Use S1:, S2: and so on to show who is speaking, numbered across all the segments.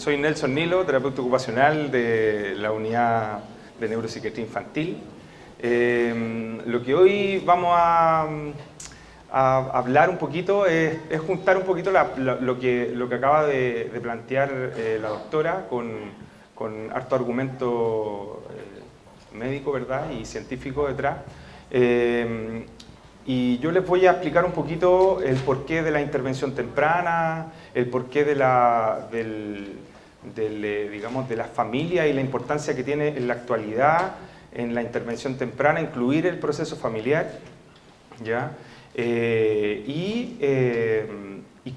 S1: soy Nelson Nilo, terapeuta ocupacional de la unidad de neuropsiquiatría infantil. Lo que hoy vamos a hablar un poquito es juntar un poquito lo que acaba de plantear la doctora con harto argumento médico, ¿verdad? Y científico detrás. Y yo les voy a explicar un poquito el porqué de la intervención temprana, el porqué digamos, de la familia y la importancia que tiene en la actualidad en la intervención temprana, incluir el proceso familiar, ¿ya? Y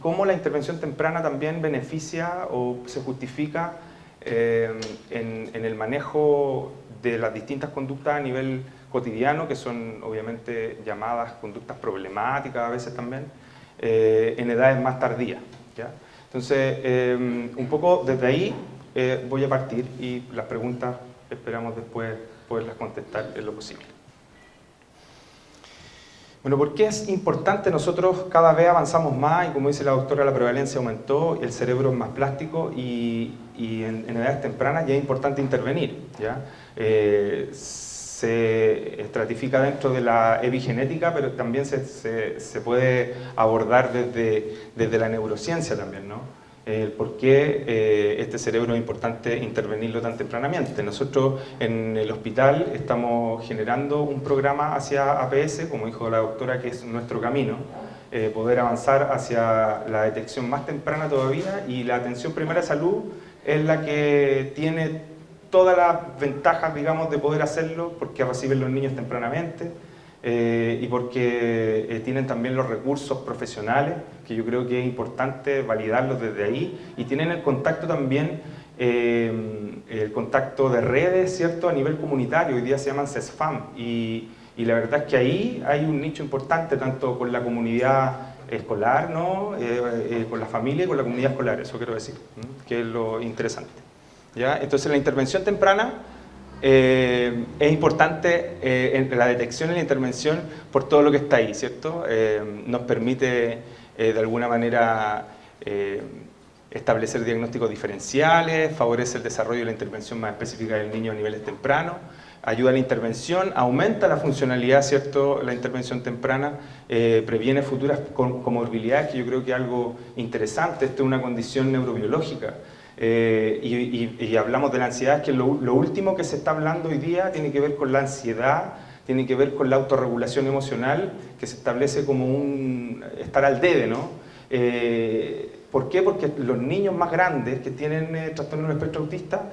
S1: cómo la intervención temprana también beneficia o se justifica en el manejo de las distintas conductas a nivel cotidiano, que son obviamente llamadas conductas problemáticas a veces también, en edades más tardías, ¿ya? Entonces, un poco desde ahí voy a partir y las preguntas esperamos después poderlas contestar en lo posible. Bueno, ¿por qué es importante? Nosotros cada vez avanzamos más y, como dice la doctora, la prevalencia aumentó, el cerebro es más plástico y en edades tempranas ya es importante intervenir, ¿ya? Se estratifica dentro de la epigenética, pero también se puede abordar desde la neurociencia también, ¿no? ¿Por qué este cerebro es importante intervenirlo tan tempranamente? Nosotros en el hospital estamos generando un programa hacia APS, como dijo la doctora, que es nuestro camino, poder avanzar hacia la detección más temprana todavía, y la atención primaria de salud es la que tiene todas las ventajas, digamos, de poder hacerlo, porque reciben los niños tempranamente y porque tienen también los recursos profesionales, que yo creo que es importante validarlos desde ahí, y tienen el contacto también, el contacto de redes, ¿cierto?, a nivel comunitario. Hoy día se llaman CESFAM, y la verdad es que ahí hay un nicho importante, tanto con la comunidad escolar, ¿no? Con la familia y con la comunidad escolar, eso quiero decir, que es lo interesante, ¿ya? Entonces la intervención temprana es importante en la detección y la intervención por todo lo que está ahí, ¿cierto? Nos permite de alguna manera establecer diagnósticos diferenciales, favorece el desarrollo y la intervención más específica del niño a niveles tempranos, ayuda a la intervención, aumenta la funcionalidad, ¿cierto? La intervención temprana previene futuras comorbilidades, que yo creo que es algo interesante. Esto es una condición neurobiológica. Y hablamos de la ansiedad, que lo último que se está hablando hoy día tiene que ver con la ansiedad, tiene que ver con la autorregulación emocional, que se establece como un estar al debe, ¿no? ¿Por qué? Porque los niños más grandes que tienen trastorno del espectro autista,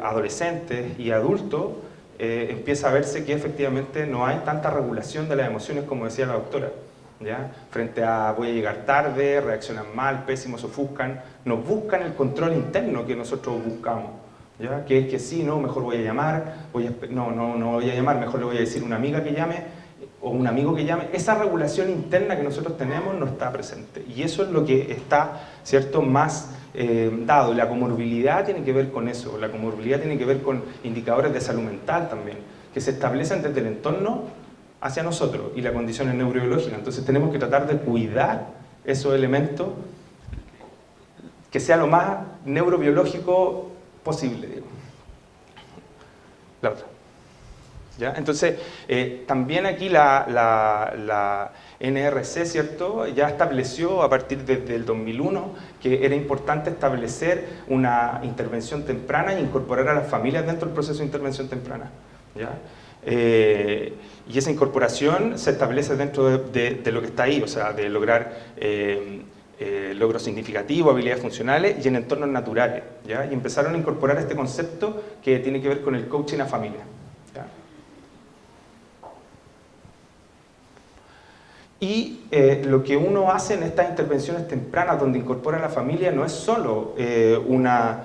S1: adolescentes y adultos, empieza a verse que efectivamente no hay tanta regulación de las emociones, como decía la doctora, ¿ya? Frente a voy a llegar tarde, reaccionan mal, pésimos, ofuscan, nos buscan el control interno que nosotros buscamos, ¿ya? Que es que sí, no, mejor voy a llamar, no voy a llamar, mejor le voy a decir a una amiga que llame o un amigo que llame. Esa regulación interna que nosotros tenemos no está presente, y eso es lo que está, ¿cierto?, más dado. La comorbilidad tiene que ver con eso, la comorbilidad tiene que ver con indicadores de salud mental también, que se establecen desde el entorno hacia nosotros, y la condición es neurobiológica. Entonces tenemos que tratar de cuidar esos elementos, que sea lo más neurobiológico posible, digo. La otra, ¿ya? Entonces, también aquí la NRC, ¿cierto?, ya estableció a partir del 2001 que era importante establecer una intervención temprana e incorporar a las familias dentro del proceso de intervención temprana, ¿ya? Y esa incorporación se establece dentro de lo que está ahí, o sea, de lograr logros significativos, habilidades funcionales y en entornos naturales, ¿ya? Y empezaron a incorporar este concepto que tiene que ver con el coaching a familia, ¿ya? Y lo que uno hace en estas intervenciones tempranas, donde incorpora a la familia, no es solo una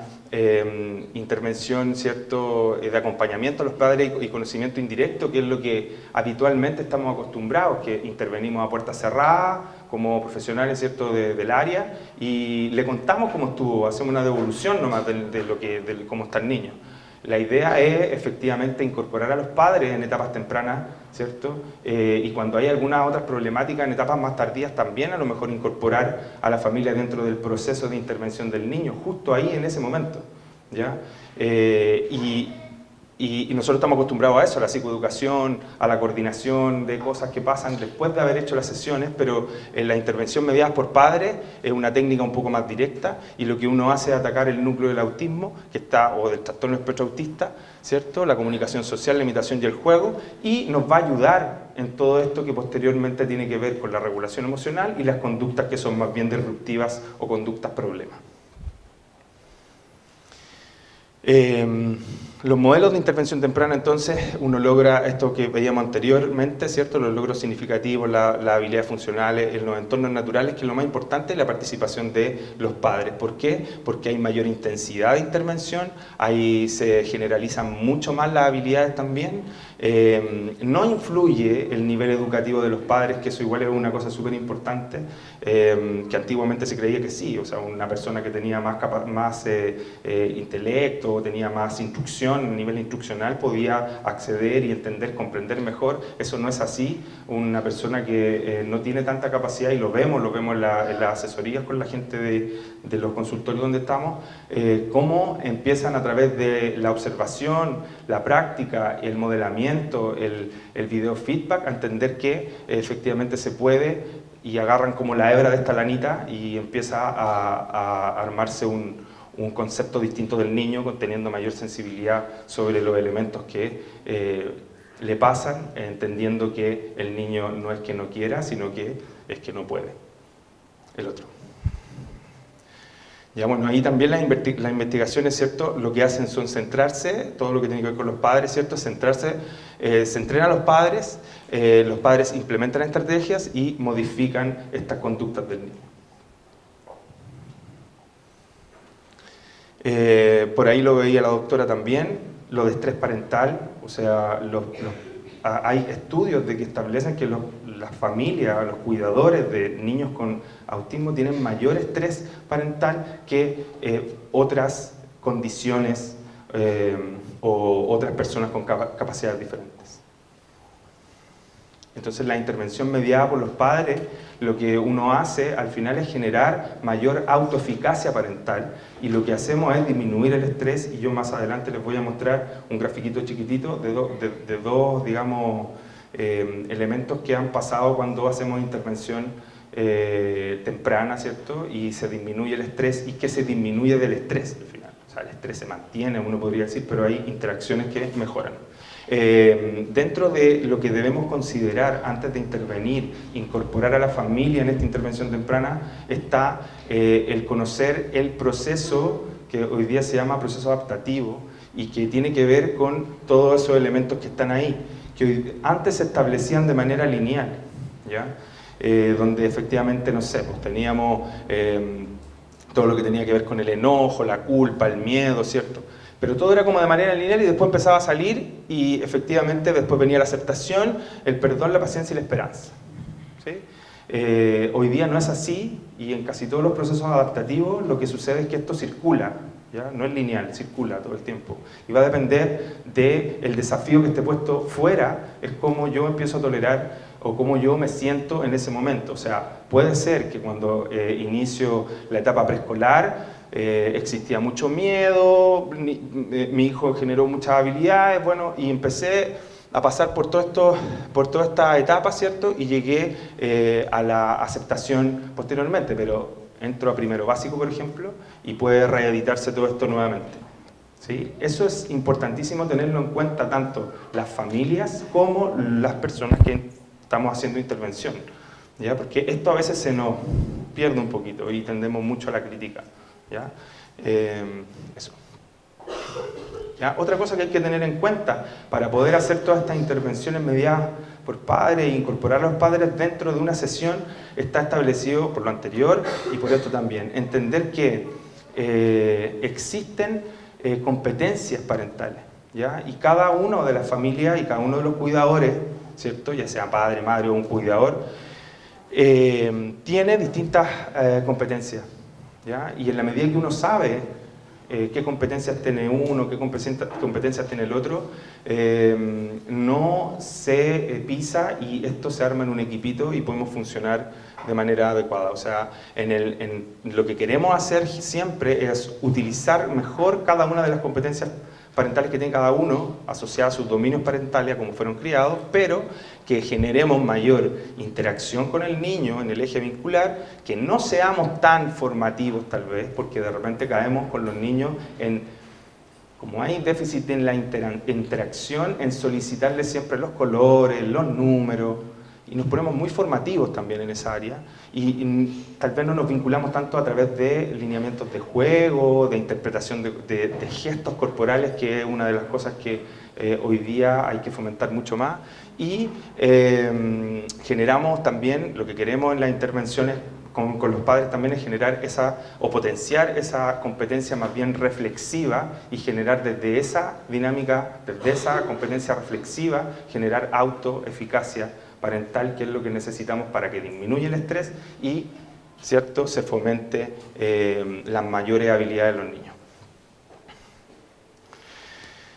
S1: intervención, ¿cierto?, de acompañamiento a los padres y conocimiento indirecto, que es lo que habitualmente estamos acostumbrados, que intervenimos a puertas cerradas como profesionales, ¿cierto?, del área, y le contamos cómo estuvo, hacemos una devolución nomás de cómo está el niño. La idea es efectivamente incorporar a los padres en etapas tempranas, ¿cierto? Y cuando hay algunas otras problemáticas en etapas más tardías, también a lo mejor incorporar a la familia dentro del proceso de intervención del niño, justo ahí en ese momento, ¿ya? Y nosotros estamos acostumbrados a eso, a la psicoeducación, a la coordinación de cosas que pasan después de haber hecho las sesiones, pero en la intervención mediada por padres es una técnica un poco más directa y lo que uno hace es atacar el núcleo del autismo, o del trastorno espectro autista, ¿cierto? La comunicación social, la imitación y el juego, y nos va a ayudar en todo esto que posteriormente tiene que ver con la regulación emocional y las conductas que son más bien disruptivas o conductas problemas. Los modelos de intervención temprana, entonces, uno logra esto que veíamos anteriormente, ¿cierto? Los logros significativos, las habilidades funcionales en los entornos naturales, que es lo más importante, la participación de los padres. ¿Por qué? Porque hay mayor intensidad de intervención, ahí se generalizan mucho más las habilidades también. No influye el nivel educativo de los padres, que eso igual es una cosa súper importante, que antiguamente se creía que sí, o sea, una persona que tenía más intelecto, tenía más instrucción, a nivel instruccional, podía acceder y entender, comprender mejor. Eso no es así. Una persona que no tiene tanta capacidad, y lo vemos en las asesorías con la gente de los consultorios donde estamos, cómo empiezan a través de la observación, la práctica, el modelamiento, el video feedback, a entender que efectivamente se puede, y agarran como la hebra de esta lanita y empieza a armarse un concepto distinto del niño, teniendo mayor sensibilidad sobre los elementos que le pasan, entendiendo que el niño no es que no quiera, sino que es que no puede. El otro. Ya, bueno, ahí también las investigaciones, ¿cierto? Lo que hacen son centrarse, todo lo que tiene que ver con los padres, ¿cierto? Centrarse, se entrena a los padres implementan estrategias y modifican estas conductas del niño. Por ahí lo veía la doctora también, lo de estrés parental, o sea, hay estudios de que establecen que las familias, los cuidadores de niños con autismo tienen mayor estrés parental que otras condiciones o otras personas con capacidades diferentes. Entonces la intervención mediada por los padres, lo que uno hace al final es generar mayor autoeficacia parental, y lo que hacemos es disminuir el estrés, y yo más adelante les voy a mostrar un grafiquito chiquitito de dos, digamos, elementos que han pasado cuando hacemos intervención temprana, ¿cierto? Y se disminuye el estrés, y que se disminuye del estrés al final. O sea, el estrés se mantiene, uno podría decir, pero hay interacciones que mejoran. Dentro de lo que debemos considerar antes de intervenir, incorporar a la familia en esta intervención temprana, está el conocer el proceso que hoy día se llama proceso adaptativo, y que tiene que ver con todos esos elementos que están ahí, que antes se establecían de manera lineal, ¿ya? Donde efectivamente, no sé, pues teníamos todo lo que tenía que ver con el enojo, la culpa, el miedo, ¿cierto? Pero todo era como de manera lineal, y después empezaba a salir, y efectivamente después venía la aceptación, el perdón, la paciencia y la esperanza, ¿sí? Hoy día no es así, y en casi todos los procesos adaptativos lo que sucede es que esto circula, ¿ya? No es lineal, circula todo el tiempo, y va a depender del desafío que esté puesto fuera, es cómo yo empiezo a tolerar o cómo yo me siento en ese momento. O sea, puede ser que cuando inicio la etapa preescolar existía mucho miedo, mi hijo generó muchas habilidades, bueno, y empecé a pasar por toda esta etapa, ¿cierto? Y llegué a la aceptación posteriormente, pero entro a primero básico, por ejemplo, y puede reeditarse todo esto nuevamente, ¿sí? Eso es importantísimo tenerlo en cuenta, tanto las familias como las personas que estamos haciendo intervención, ¿ya? Porque esto a veces se nos pierde un poquito y tendemos mucho a la crítica, ¿ya? Eso. ¿Ya? Otra cosa que hay que tener en cuenta para poder hacer todas estas intervenciones mediadas por padres e incorporar a los padres dentro de una sesión, está establecido por lo anterior y por esto también. Entender que existen competencias parentales, ¿ya? Y cada uno de las familias y cada uno de los cuidadores, ¿cierto? Ya sea padre, madre o un cuidador, tiene distintas competencias, ¿ya? Y en la medida que uno sabe qué competencias tiene uno, qué competencias tiene el otro, no se pisa y esto se arma en un equipito y podemos funcionar de manera adecuada. O sea, en lo que queremos hacer siempre es utilizar mejor cada una de las competencias parentales que tiene cada uno, asociadas a sus dominios parentales, a cómo fueron criados, pero que generemos mayor interacción con el niño en el eje vincular, que no seamos tan formativos tal vez, porque de repente caemos con los niños en, como hay déficit en la interacción, en solicitarles siempre los colores, los números, y nos ponemos muy formativos también en esa área, y tal vez no nos vinculamos tanto a través de lineamientos de juego, de interpretación de gestos corporales, que es una de las cosas que hoy día hay que fomentar mucho más, y generamos también, lo que queremos en las intervenciones con los padres también es generar o potenciar esa competencia más bien reflexiva y generar desde esa dinámica, desde esa competencia reflexiva, generar autoeficacia parental, que es lo que necesitamos para que disminuya el estrés y, ¿cierto?, se fomente las mayores habilidades de los niños.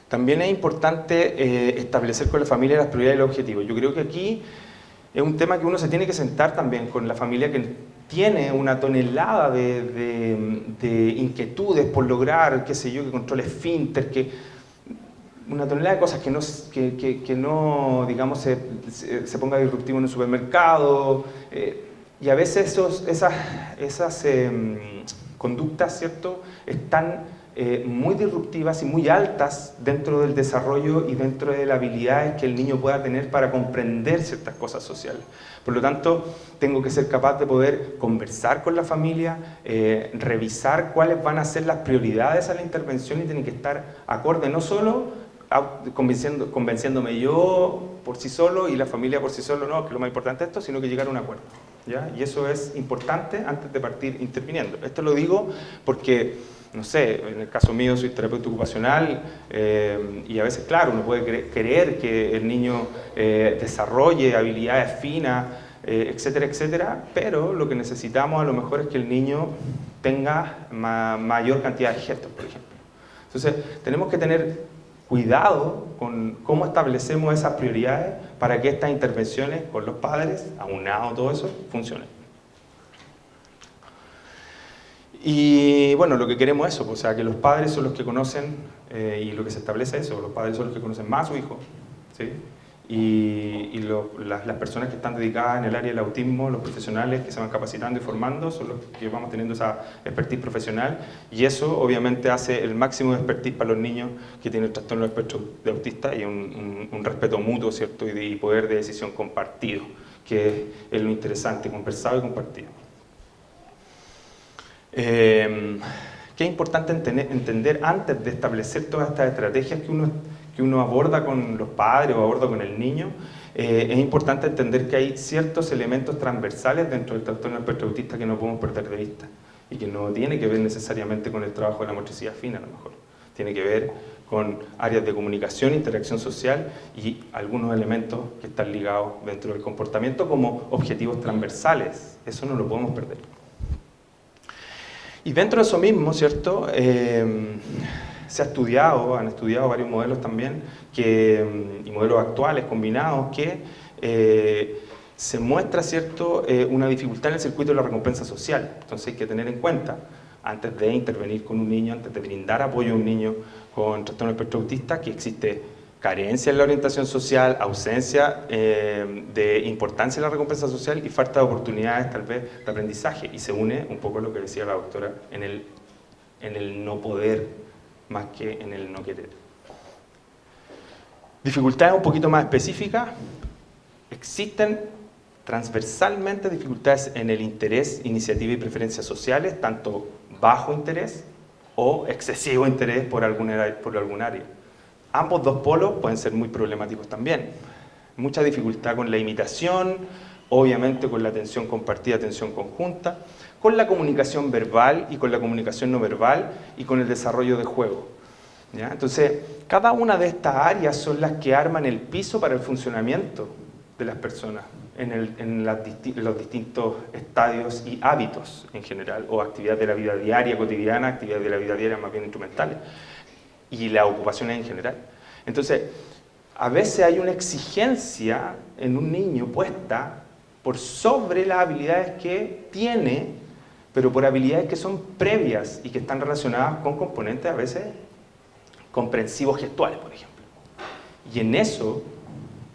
S1: También es importante establecer con la familia las prioridades y los objetivos. Yo creo que aquí es un tema que uno se tiene que sentar también con la familia que tiene una tonelada de inquietudes por lograr, qué sé yo, que controle esfínter, que una tonelada de cosas que no digamos, se ponga disruptivo en un supermercado, y a veces esas conductas, ¿cierto?, están muy disruptivas y muy altas dentro del desarrollo y dentro de las habilidades que el niño pueda tener para comprender ciertas cosas sociales. Por lo tanto, tengo que ser capaz de poder conversar con la familia, revisar cuáles van a ser las prioridades a la intervención y tienen que estar acorde no solo convenciéndome yo por sí solo y la familia por sí solo, no, que es lo más importante esto, sino que llegar a un acuerdo, ¿ya? Y eso es importante antes de partir interviniendo. Esto lo digo porque, no sé, en el caso mío soy terapeuta ocupacional y a veces, claro, uno puede querer que el niño desarrolle habilidades finas, etcétera, etcétera, pero lo que necesitamos a lo mejor es que el niño tenga mayor cantidad de gestos, por ejemplo. Entonces, tenemos que tener cuidado con cómo establecemos esas prioridades para que estas intervenciones con los padres, aunado todo eso, funcionen. Y bueno, lo que queremos es eso, o sea, que los padres son los que conocen, y lo que se establece es eso, los padres son los que conocen más a su hijo, ¿sí? Y las personas que están dedicadas en el área del autismo, los profesionales que se van capacitando y formando, son los que vamos teniendo esa expertise profesional, y eso obviamente hace el máximo de expertise para los niños que tienen trastorno del espectro de autista y un respeto mutuo, ¿cierto?, y poder de decisión compartido, que es lo interesante, conversado y compartido. Que es importante entender antes de establecer todas estas estrategias que uno aborda con los padres o aborda con el niño, es importante entender que hay ciertos elementos transversales dentro del trastorno del espectro autista que no podemos perder de vista y que no tiene que ver necesariamente con el trabajo de la motricidad fina, a lo mejor. Tiene que ver con áreas de comunicación, interacción social y algunos elementos que están ligados dentro del comportamiento como objetivos transversales. Eso no lo podemos perder. Y dentro de eso mismo, ¿cierto?, se ha estudiado, han estudiado varios modelos también, y modelos actuales combinados, que se muestra, ¿cierto?, una dificultad en el circuito de la recompensa social. Entonces hay que tener en cuenta, antes de intervenir con un niño, antes de brindar apoyo a un niño con trastorno del espectro autista, que existe carencia en la orientación social, ausencia de importancia en la recompensa social y falta de oportunidades tal vez de aprendizaje, y se une un poco lo que decía la doctora en el no poder más que en el no querer. Dificultades un poquito más específicas. Existen transversalmente dificultades en el interés, iniciativa y preferencias sociales, tanto bajo interés o excesivo interés por algún área. Ambos dos polos pueden ser muy problemáticos también. Mucha dificultad con la imitación, obviamente con la atención compartida, atención conjunta, con la comunicación verbal y con la comunicación no verbal y con el desarrollo de juego, ¿ya? Entonces, cada una de estas áreas son las que arman el piso para el funcionamiento de las personas en los distintos estadios y hábitos en general, o actividades de la vida diaria, cotidiana, actividades de la vida diaria más bien instrumentales, y las ocupaciones en general. Entonces, a veces hay una exigencia en un niño puesta por sobre las habilidades que tiene, pero por habilidades que son previas y que están relacionadas con componentes a veces comprensivos gestuales, por ejemplo. Y en eso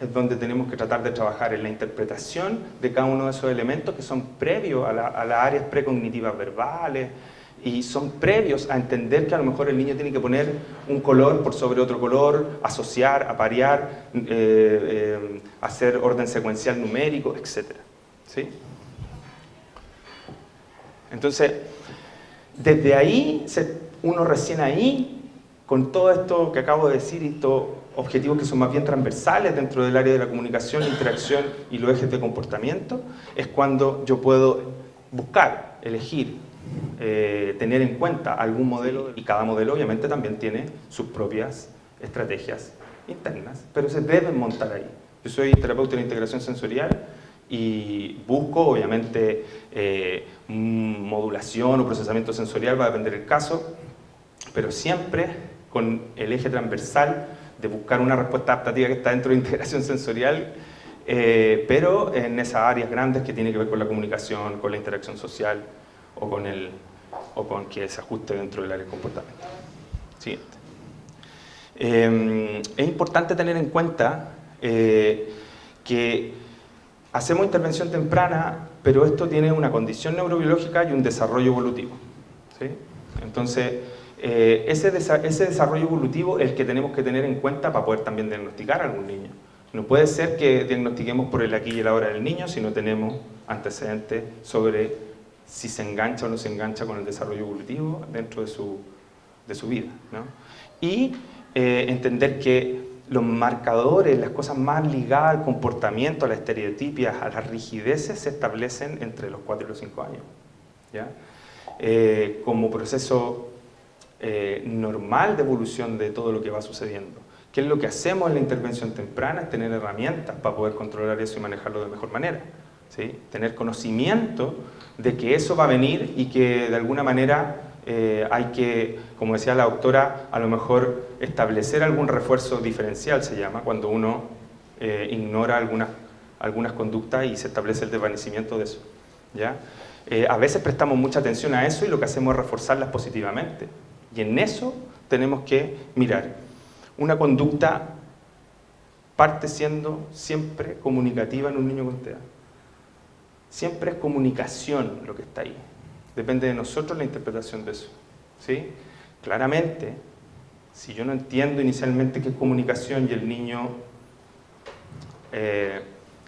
S1: es donde tenemos que tratar de trabajar, en la interpretación de cada uno de esos elementos que son previos a las áreas precognitivas verbales y son previos a entender que a lo mejor el niño tiene que poner un color por sobre otro color, asociar, aparear, hacer orden secuencial numérico, etc. ¿Sí? Entonces, desde ahí, uno recién ahí, con todo esto que acabo de decir, estos objetivos que son más bien transversales dentro del área de la comunicación, interacción y los ejes de comportamiento, es cuando yo puedo buscar, elegir, tener en cuenta algún modelo, y cada modelo obviamente también tiene sus propias estrategias internas, pero se deben montar ahí. Yo soy terapeuta de integración sensorial y busco, obviamente, modulación o procesamiento sensorial, va a depender del caso, pero siempre con el eje transversal de buscar una respuesta adaptativa que está dentro de integración sensorial, pero en esas áreas grandes que tienen que ver con la comunicación, con la interacción social o con que se ajuste dentro del área de comportamiento. Siguiente. Es importante tener en cuenta que hacemos intervención temprana, pero esto tiene una condición neurobiológica y un desarrollo evolutivo. ¿Sí? Entonces, ese desarrollo evolutivo es el que tenemos que tener en cuenta para poder también diagnosticar a algún niño. No puede ser que diagnostiquemos por el aquí y el ahora del niño si no tenemos antecedentes sobre si se engancha o no se engancha con el desarrollo evolutivo dentro de su vida, ¿no? Y entender que los marcadores, las cosas más ligadas al comportamiento, a las estereotipias, a las rigideces, se establecen entre los 4 y los 5 años, ¿ya? Como proceso normal de evolución de todo lo que va sucediendo. ¿Qué es lo que hacemos en la intervención temprana? Es tener herramientas para poder controlar eso y manejarlo de mejor manera, ¿sí? Tener conocimiento de que eso va a venir y que de alguna manera hay que, como decía la doctora, a lo mejor establecer algún refuerzo diferencial, se llama, cuando uno ignora algunas conductas y se establece el desvanecimiento de eso, ¿ya? A veces prestamos mucha atención a eso y lo que hacemos es reforzarlas positivamente. Y en eso tenemos que mirar. Una conducta parte siendo siempre comunicativa en un niño con TEA. Siempre es comunicación lo que está ahí. Depende de nosotros la interpretación de eso, ¿sí? Claramente, si yo no entiendo inicialmente qué es comunicación y el niño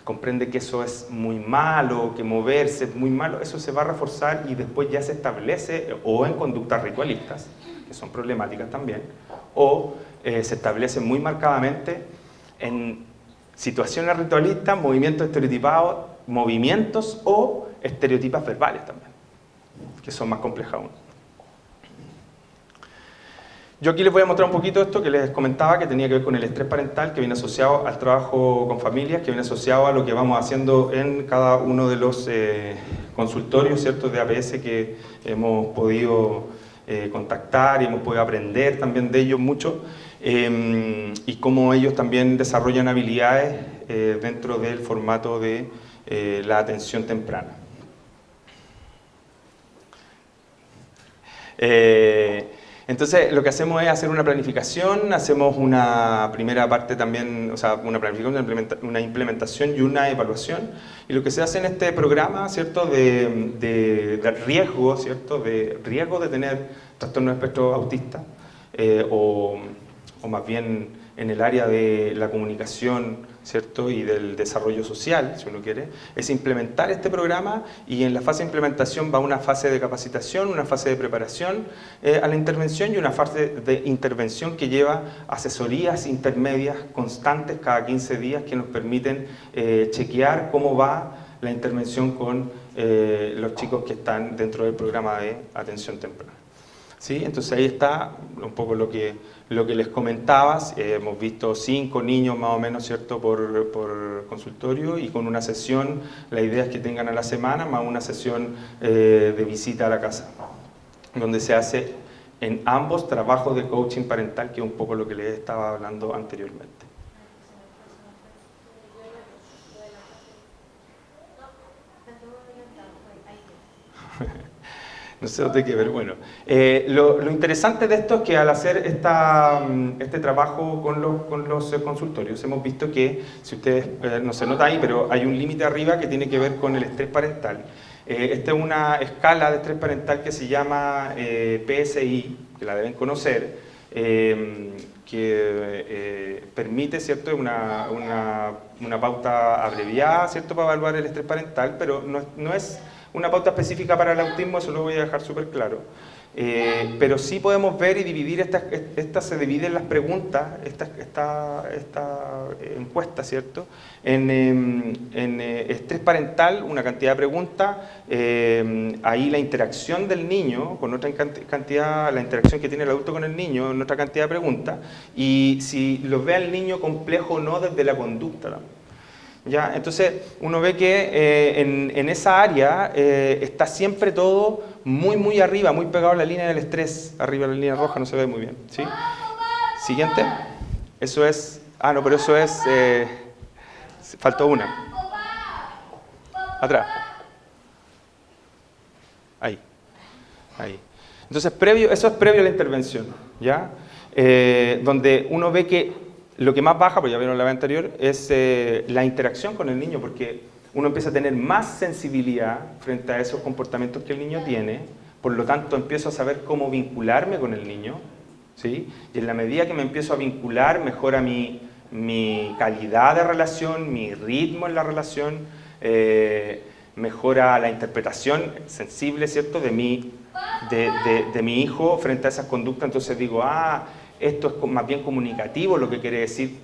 S1: comprende que eso es muy malo, que moverse es muy malo, eso se va a reforzar y después ya se establece o en conductas ritualistas, que son problemáticas también, o se establece muy marcadamente en situaciones ritualistas, movimientos estereotipados, movimientos o estereotipas verbales también, que son más complejas aún. Yo aquí les voy a mostrar un poquito esto que les comentaba, que tenía que ver con el estrés parental, que viene asociado al trabajo con familias, que viene asociado a lo que vamos haciendo en cada uno de los consultorios, ¿cierto?, de APS que hemos podido contactar y hemos podido aprender también de ellos mucho, y cómo ellos también desarrollan habilidades dentro del formato de la atención temprana. Entonces, lo que hacemos es hacer una planificación, hacemos una primera parte también, o sea, una planificación, una implementación y una evaluación. Y lo que se hace en este programa, ¿cierto?, de riesgo, ¿cierto?, de riesgo de tener trastorno de espectro autista, o más bien en el área de la comunicación, ¿cierto?, y del desarrollo social, si uno quiere, es implementar este programa, y en la fase de implementación va una fase de capacitación, una fase de preparación a la intervención y una fase de intervención que lleva asesorías intermedias constantes cada 15 días que nos permiten chequear cómo va la intervención con los chicos que están dentro del programa de atención temprana. ¿Sí? Entonces ahí está un poco lo que les comentabas. Hemos visto 5 niños más o menos, ¿cierto?, por consultorio, y con una sesión, la idea es que tengan a la semana más una sesión de visita a la casa, donde se hace en ambos trabajos de coaching parental, que es un poco lo que les estaba hablando anteriormente. No sé dónde qué, pero bueno. Lo interesante de esto es que al hacer este trabajo con los consultorios, hemos visto que, si ustedes no se nota ahí, pero hay un límite arriba que tiene que ver con el estrés parental. Esta es una escala de estrés parental que se llama PSI, que la deben conocer, que permite, ¿cierto?, una pauta abreviada, ¿cierto?, para evaluar el estrés parental, pero no es una pauta específica para el autismo, eso lo voy a dejar súper claro. Pero sí podemos ver y dividir, se dividen las preguntas, esta encuesta, ¿cierto?, en estrés parental, una cantidad de preguntas, ahí la interacción del niño con otra cantidad, la interacción que tiene el adulto con el niño en otra cantidad de preguntas, y si lo ve al niño complejo o no desde la conducta también. ¿Ya? Entonces uno ve que en esa área está siempre todo muy arriba, muy pegado a la línea del estrés. Arriba de la línea roja no se ve muy bien, ¿sí? Siguiente. Eso es... Ah, no, pero eso es... faltó una. Atrás. Ahí. Entonces eso es previo a la intervención, ¿ya? Donde uno ve que lo que más baja, pues ya vieron la vez anterior, es la interacción con el niño, porque uno empieza a tener más sensibilidad frente a esos comportamientos que el niño tiene, por lo tanto empiezo a saber cómo vincularme con el niño, ¿sí? Y en la medida que me empiezo a vincular, mejora mi calidad de relación, mi ritmo en la relación, mejora la interpretación sensible, ¿cierto?, de mi hijo frente a esas conductas. Entonces digo, esto es más bien comunicativo lo que quiere decir,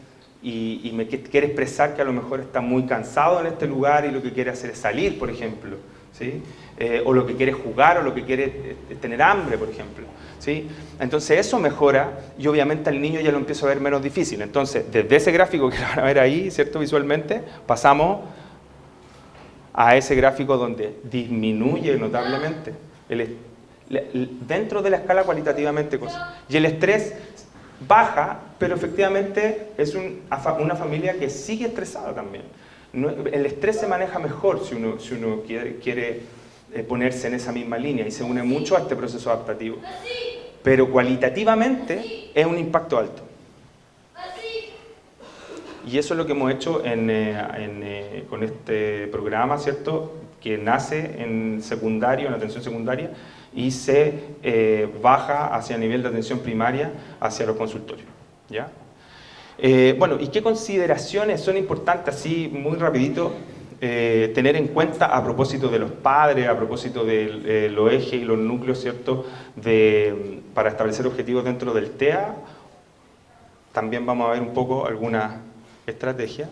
S1: y me quiere expresar que a lo mejor está muy cansado en este lugar y lo que quiere hacer es salir, por ejemplo, ¿sí? O lo que quiere jugar, o lo que quiere tener hambre, por ejemplo, ¿sí? Entonces eso mejora, y obviamente al niño ya lo empiezo a ver menos difícil. Entonces, desde ese gráfico que van a ver ahí, ¿cierto?, visualmente, pasamos a ese gráfico donde disminuye notablemente dentro de la escala cualitativamente cosas. Y el estrés baja, pero efectivamente es una familia que sigue estresada también. El estrés se maneja mejor si uno quiere ponerse en esa misma línea, y se une mucho a este proceso adaptativo. Pero cualitativamente es un impacto alto. Y eso es lo que hemos hecho con este programa, ¿cierto?, que nace en secundario, en atención secundaria, y se baja hacia el nivel de atención primaria, hacia los consultorios, ¿ya? Bueno, ¿y qué consideraciones son importantes, así muy rapidito, tener en cuenta a propósito de los padres, a propósito de los ejes y los núcleos, ¿cierto?, para establecer objetivos dentro del TEA? También vamos a ver un poco algunas estrategias.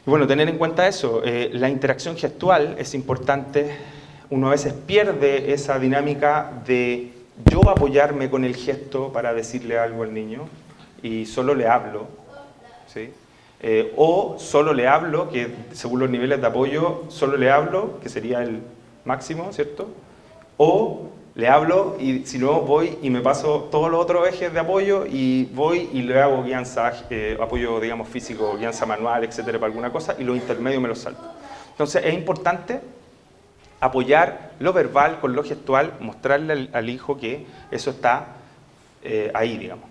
S1: Bueno, tener en cuenta eso, la interacción gestual es importante. Uno a veces pierde esa dinámica de yo apoyarme con el gesto para decirle algo al niño y solo le hablo, ¿sí? O solo le hablo, que según los niveles de apoyo, solo le hablo, que sería el máximo, ¿cierto? O le hablo y si no voy y me paso todos los otros ejes de apoyo y voy y le hago guianza, apoyo, digamos, físico, guianza manual, etcétera, para alguna cosa, y los intermedios me los salto. Entonces es importante apoyar lo verbal con lo gestual, mostrarle al hijo que eso está ahí, digamos.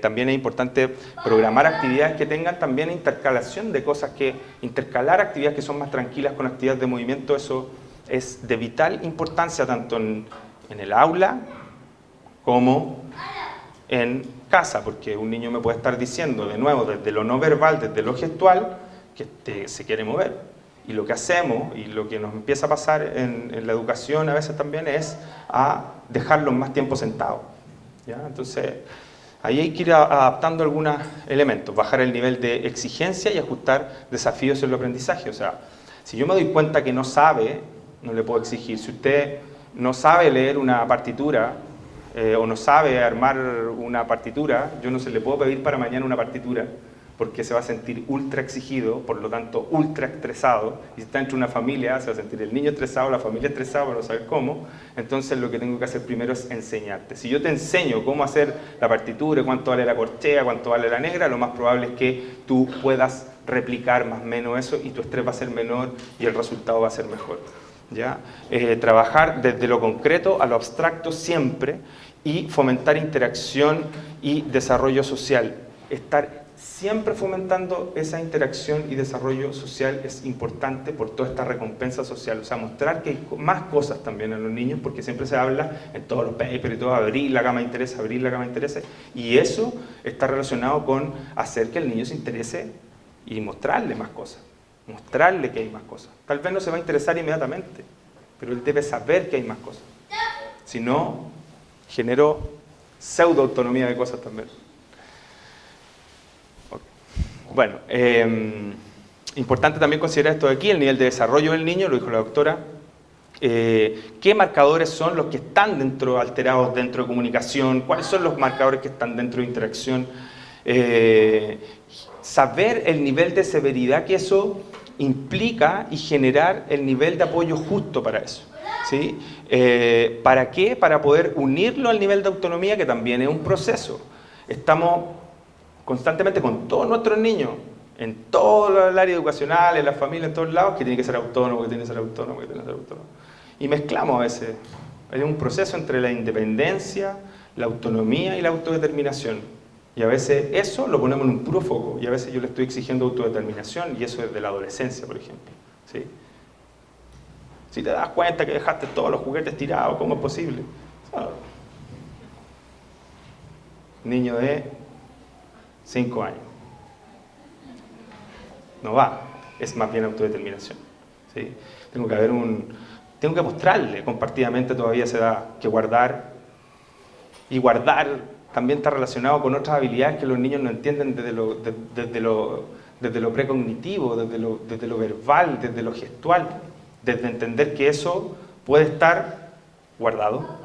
S1: También es importante programar actividades que tengan también intercalación de cosas, intercalar actividades que son más tranquilas con actividades de movimiento. Eso es de vital importancia tanto en el aula como en casa, porque un niño me puede estar diciendo, de nuevo, desde lo no verbal, desde lo gestual, que se quiere mover. Y lo que hacemos, y lo que nos empieza a pasar en la educación a veces también, es a dejarlos más tiempo sentados, ¿ya? Entonces, ahí hay que ir adaptando algunos elementos, bajar el nivel de exigencia y ajustar desafíos en el aprendizaje. O sea, si yo me doy cuenta que no sabe, no le puedo exigir. Si usted no sabe leer una partitura, o no sabe armar una partitura, yo no se le puedo pedir para mañana una partitura, porque se va a sentir ultra exigido, por lo tanto ultra estresado, y si está entre una familia, se va a sentir el niño estresado, la familia estresada, para no saber cómo. Entonces lo que tengo que hacer primero es enseñarte. Si yo te enseño cómo hacer la partitura, cuánto vale la corchea, cuánto vale la negra, lo más probable es que tú puedas replicar más o menos eso, y tu estrés va a ser menor y el resultado va a ser mejor. ¿Ya? Trabajar desde lo concreto a lo abstracto siempre, y fomentar interacción y desarrollo social. Estar siempre fomentando esa interacción y desarrollo social es importante por toda esta recompensa social. O sea, mostrar que hay más cosas también en los niños, porque siempre se habla en todos los papers y todo, abrir la gama de intereses, abrir la gama de intereses, y eso está relacionado con hacer que el niño se interese y mostrarle más cosas, mostrarle que hay más cosas. Tal vez no se va a interesar inmediatamente, pero él debe saber que hay más cosas. Si no, generó pseudo autonomía de cosas también. Bueno, importante también considerar esto de aquí, el nivel de desarrollo del niño, lo dijo la doctora. ¿Qué marcadores son los que están alterados dentro de comunicación? ¿Cuáles son los marcadores que están dentro de interacción? Saber el nivel de severidad que eso implica y generar el nivel de apoyo justo para eso. ¿Sí? ¿Para qué? Para poder unirlo al nivel de autonomía, que también es un proceso. Estamos constantemente con todos nuestros niños, en todo el área educacional, en la familia, en todos lados, que tiene que ser autónomo, que tiene que ser autónomo, que tiene que ser autónomo. Y mezclamos a veces. Hay un proceso entre la independencia, la autonomía y la autodeterminación. Y a veces eso lo ponemos en un puro foco, y a veces yo le estoy exigiendo autodeterminación, y eso es de la adolescencia, por ejemplo. ¿Sí? Si te das cuenta que dejaste todos los juguetes tirados, ¿cómo es posible? Niño de 5 años. No va, es más bien autodeterminación. ¿Sí? Tengo que mostrarle compartidamente todavía esa edad que guardar, y guardar también está relacionado con otras habilidades que los niños no entienden desde lo precognitivo, desde lo verbal, desde lo gestual, desde entender que eso puede estar guardado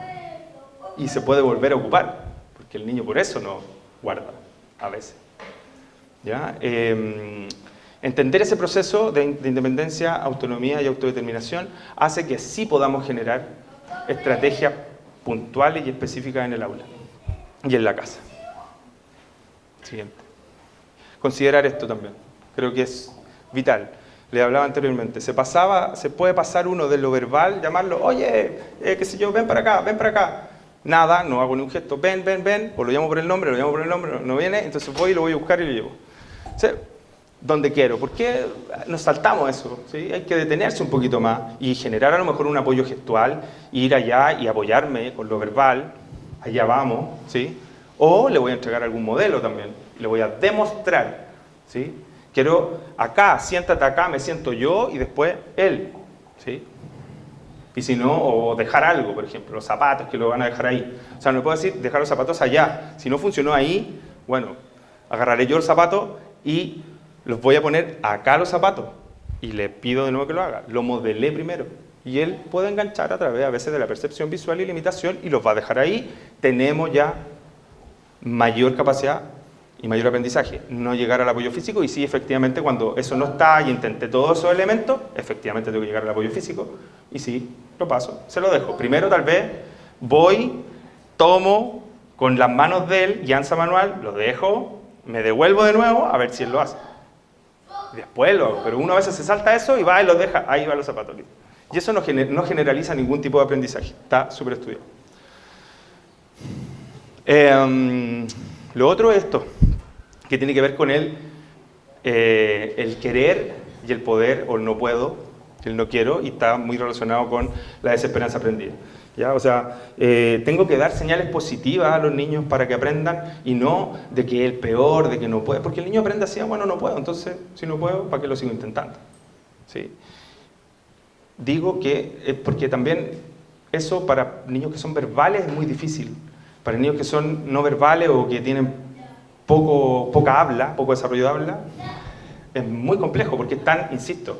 S1: y se puede volver a ocupar, porque el niño por eso no guarda a veces. ¿Ya? Entender ese proceso de independencia, autonomía y autodeterminación hace que sí podamos generar estrategias puntuales y específicas en el aula y en la casa. Siguiente. Considerar esto también, creo que es vital. Le hablaba anteriormente, se puede pasar uno de lo verbal, llamarlo, oye, qué sé yo, ven para acá. Nada, no hago ni un gesto, ven, o lo llamo por el nombre, no viene, entonces voy y lo voy a buscar y lo llevo. O sea, donde quiero. ¿Por qué nos saltamos eso? ¿Sí? Hay que detenerse un poquito más y generar a lo mejor un apoyo gestual, ir allá y apoyarme con lo verbal, allá vamos, ¿sí? O le voy a entregar algún modelo también, le voy a demostrar, ¿sí? Quiero acá, siéntate acá, me siento yo y después él, ¿sí? Y si no, o dejar algo, por ejemplo, los zapatos que lo van a dejar ahí. O sea, no puedo decir dejar los zapatos allá. Si no funcionó ahí, bueno, agarraré yo el zapato y los voy a poner acá los zapatos. Y le pido de nuevo que lo haga. Lo modelé primero. Y él puede enganchar a través a veces de la percepción visual y la imitación y los va a dejar ahí. Tenemos ya mayor capacidad y mayor aprendizaje. No llegar al apoyo físico, y sí, efectivamente, cuando eso no está y intenté todos esos elementos, efectivamente tengo que llegar al apoyo físico, y sí, lo paso, se lo dejo. Primero tal vez voy, tomo con las manos de él, guianza manual, lo dejo, me devuelvo de nuevo a ver si él lo hace. Después lo hago, pero uno a veces se salta eso y va y lo deja, ahí va los zapatos. Y eso no generaliza ningún tipo de aprendizaje, está súper estudiado. Lo otro es esto, que tiene que ver con el querer y el poder, o el no puedo, el no quiero, y está muy relacionado con la desesperanza aprendida. ¿Ya? O sea, tengo que dar señales positivas a los niños para que aprendan, y no de que es el peor, de que no puede, porque el niño aprende así, bueno, no puedo, entonces si no puedo, ¿para qué lo sigo intentando? ¿Sí? Digo que, porque también eso para niños que son verbales es muy difícil. Para niños que son no verbales o que tienen poca habla, poco desarrollo de habla, es muy complejo porque están, insisto,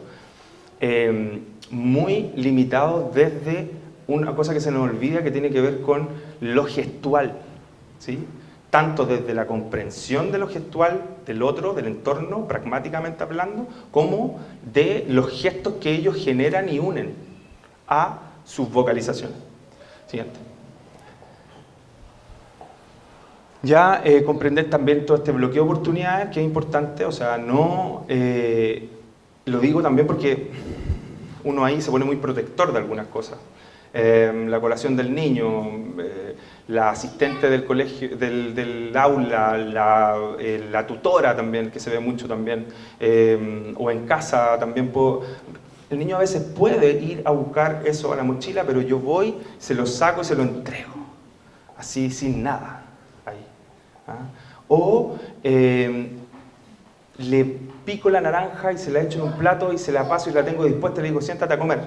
S1: muy limitados desde una cosa que se nos olvida, que tiene que ver con lo gestual, ¿sí? Tanto desde la comprensión de lo gestual del otro, del entorno, pragmáticamente hablando, como de los gestos que ellos generan y unen a sus vocalizaciones. Siguiente. Ya comprender también todo este bloqueo de oportunidades, que es importante, o sea, no... lo digo también porque uno ahí se pone muy protector de algunas cosas. La colación del niño, la asistente del colegio, del aula, la tutora también, que se ve mucho también, o en casa también puedo... El niño a veces puede ir a buscar eso a la mochila, pero yo voy, se lo saco y se lo entrego, así sin nada, ahí. ¿Ah? O le pico la naranja y se la echo en un plato y se la paso y la tengo dispuesta y le digo, siéntate a comer.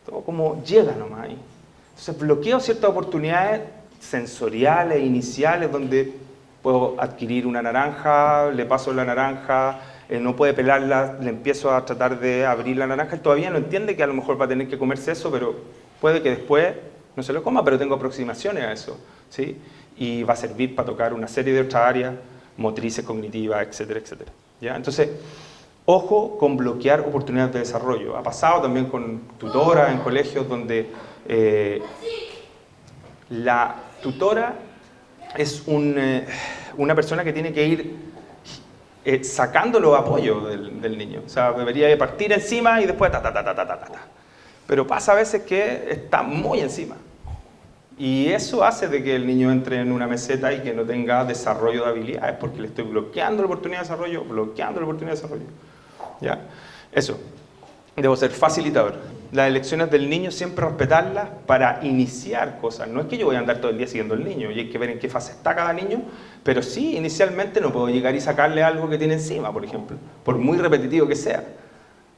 S1: Todo como llega nomás ahí. Entonces bloqueo ciertas oportunidades sensoriales, iniciales, donde puedo adquirir una naranja, le paso la naranja, no puede pelarla, le empiezo a tratar de abrir la naranja, él todavía no entiende que a lo mejor va a tener que comerse eso, pero puede que después no se lo coma, pero tengo aproximaciones a eso, ¿sí? Y va a servir para tocar una serie de otras áreas, motrices, cognitivas, etcétera, etcétera. ¿Ya? Entonces, ojo con bloquear oportunidades de desarrollo. Ha pasado también con tutoras en colegios donde la tutora es una persona que tiene que ir sacando los apoyos del niño. O sea, debería de partir encima y después ta. Pero pasa a veces que está muy encima. Y eso hace de que el niño entre en una meseta y que no tenga desarrollo de habilidades, porque le estoy bloqueando la oportunidad de desarrollo, bloqueando la oportunidad de desarrollo. ¿Ya? Eso. Debo ser facilitador. Las elecciones del niño siempre respetarlas para iniciar cosas. No es que yo voy a andar todo el día siguiendo al niño y hay que ver en qué fase está cada niño, pero sí, inicialmente no puedo llegar y sacarle algo que tiene encima, por ejemplo, por muy repetitivo que sea.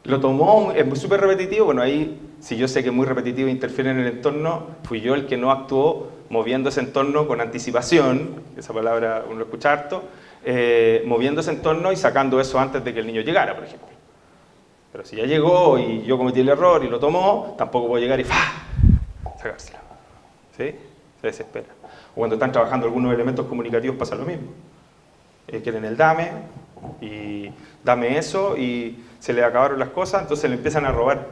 S1: Lo tomó, es súper repetitivo, bueno, ahí, si yo sé que es muy repetitivo e interfiere en el entorno, fui yo el que no actuó moviendo ese entorno con anticipación, esa palabra uno lo escucha harto, moviendo ese entorno y sacando eso antes de que el niño llegara, por ejemplo. Pero si ya llegó y yo cometí el error y lo tomó, tampoco puedo llegar y sacárselo. ¿Sí? Se desespera. O cuando están trabajando algunos elementos comunicativos pasa lo mismo. Quieren el dame y dame eso y se le acabaron las cosas, entonces le empiezan a robar.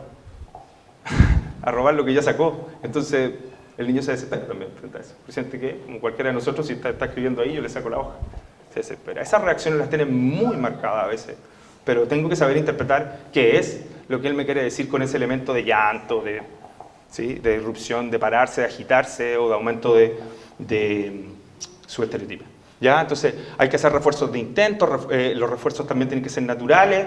S1: A robar lo que ya sacó. Entonces el niño se desespera también frente a eso. Siente que, como cualquiera de nosotros, si está escribiendo ahí, yo le saco la hoja. Se desespera. Esas reacciones las tienen muy marcadas a veces. Pero tengo que saber interpretar qué es lo que él me quiere decir con ese elemento de llanto, ¿sí? De irrupción, de pararse, de agitarse o de aumento de su estereotipo. ¿Ya? Entonces hay que hacer refuerzos de intento, los refuerzos también tienen que ser naturales.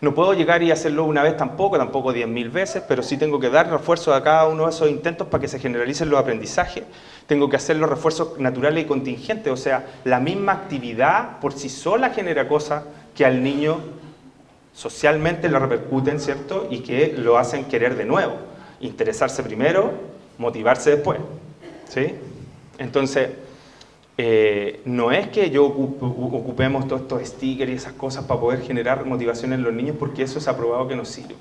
S1: No puedo llegar y hacerlo una vez tampoco 10.000 veces, pero sí tengo que dar refuerzos a cada uno de esos intentos para que se generalicen los aprendizajes. Tengo que hacer los refuerzos naturales y contingentes, o sea, la misma actividad por sí sola genera cosas que al niño socialmente lo repercuten, ¿cierto? Y que lo hacen querer de nuevo. Interesarse primero, motivarse después. ¿Sí? Entonces, no es que yo ocupemos todos estos stickers y esas cosas para poder generar motivación en los niños, porque eso es aprobado que no sirve.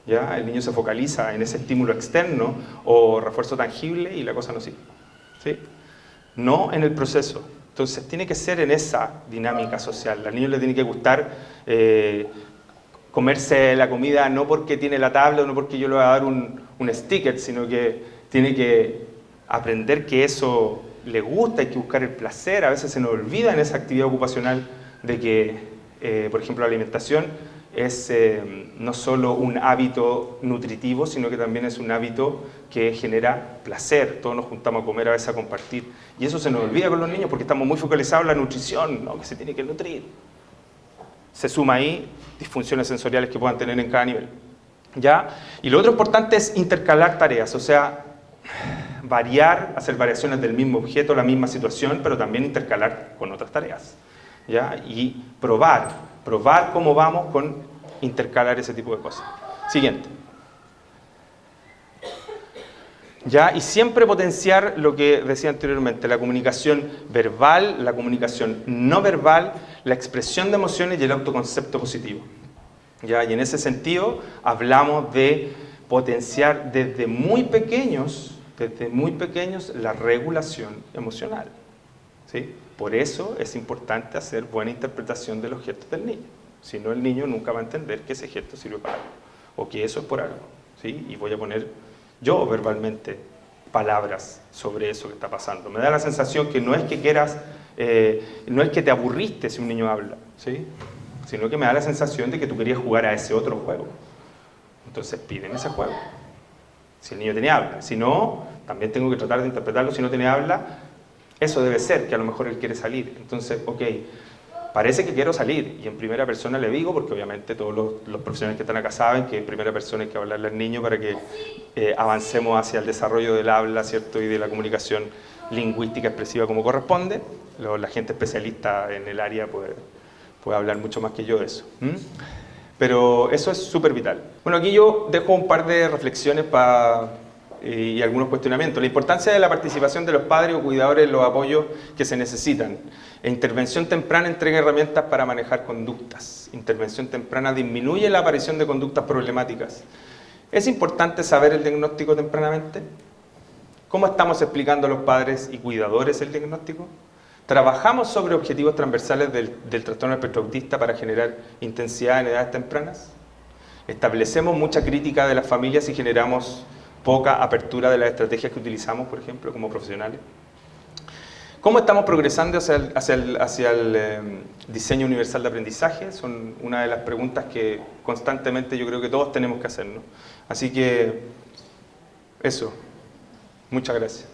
S1: ¿Ya? El niño se focaliza en ese estímulo externo o refuerzo tangible y la cosa no sirve. ¿Sí? No en el proceso. Entonces, tiene que ser en esa dinámica social. Al niño le tiene que gustar comerse la comida no porque tiene la tabla o no porque yo le voy a dar un sticker, sino que tiene que aprender que eso le gusta, hay que buscar el placer. A veces se nos olvida en esa actividad ocupacional de que, por ejemplo, la alimentación es no solo un hábito nutritivo, sino que también es un hábito que genera placer. Todos nos juntamos a comer, a veces a compartir. Y eso se nos olvida con los niños porque estamos muy focalizados en la nutrición, ¿no? Que se tiene que nutrir. Se suma ahí disfunciones sensoriales que puedan tener en cada nivel. ¿Ya? Y lo otro importante es intercalar tareas, o sea, variar, hacer variaciones del mismo objeto, la misma situación, pero también intercalar con otras tareas. ¿Ya? Y probar cómo vamos con intercalar ese tipo de cosas. Siguiente. ¿Ya? Y siempre potenciar lo que decía anteriormente, la comunicación verbal, la comunicación no verbal, la expresión de emociones y el autoconcepto positivo. ¿Ya? Y en ese sentido hablamos de potenciar desde muy pequeños desde muy pequeños la regulación emocional, ¿sí? Por eso es importante hacer buena interpretación de los gestos del niño. Si no, el niño nunca va a entender que ese gesto sirve para algo, o que eso es por algo, ¿sí? Y voy a poner yo verbalmente palabras sobre eso que está pasando. Me da la sensación que no es que quieras, no es que te aburriste si un niño habla, ¿sí? Sino que me da la sensación de que tú querías jugar a ese otro juego. Entonces pídeme ese juego. Si el niño tiene habla. Si no, también tengo que tratar de interpretarlo. Si no tiene habla, eso debe ser, que a lo mejor él quiere salir. Entonces, ok, parece que quiero salir. Y en primera persona le digo, porque obviamente todos los profesionales que están acá saben que en primera persona hay que hablarle al niño para que avancemos hacia el desarrollo del habla, ¿cierto? Y de la comunicación lingüística expresiva como corresponde. La gente especialista en el área puede hablar mucho más que yo de eso. Pero eso es súper vital. Bueno, aquí yo dejo un par de reflexiones y algunos cuestionamientos. La importancia de la participación de los padres o cuidadores en los apoyos que se necesitan. Intervención temprana entrega herramientas para manejar conductas. Intervención temprana disminuye la aparición de conductas problemáticas. ¿Es importante saber el diagnóstico tempranamente? ¿Cómo estamos explicando a los padres y cuidadores el diagnóstico? ¿Trabajamos sobre objetivos transversales del trastorno espectro autista para generar intensidad en edades tempranas? ¿Establecemos mucha crítica de las familias y generamos poca apertura de las estrategias que utilizamos, por ejemplo, como profesionales? ¿Cómo estamos progresando hacia el diseño universal de aprendizaje? Son una de las preguntas que constantemente yo creo que todos tenemos que hacernos. Así que, eso. Muchas gracias.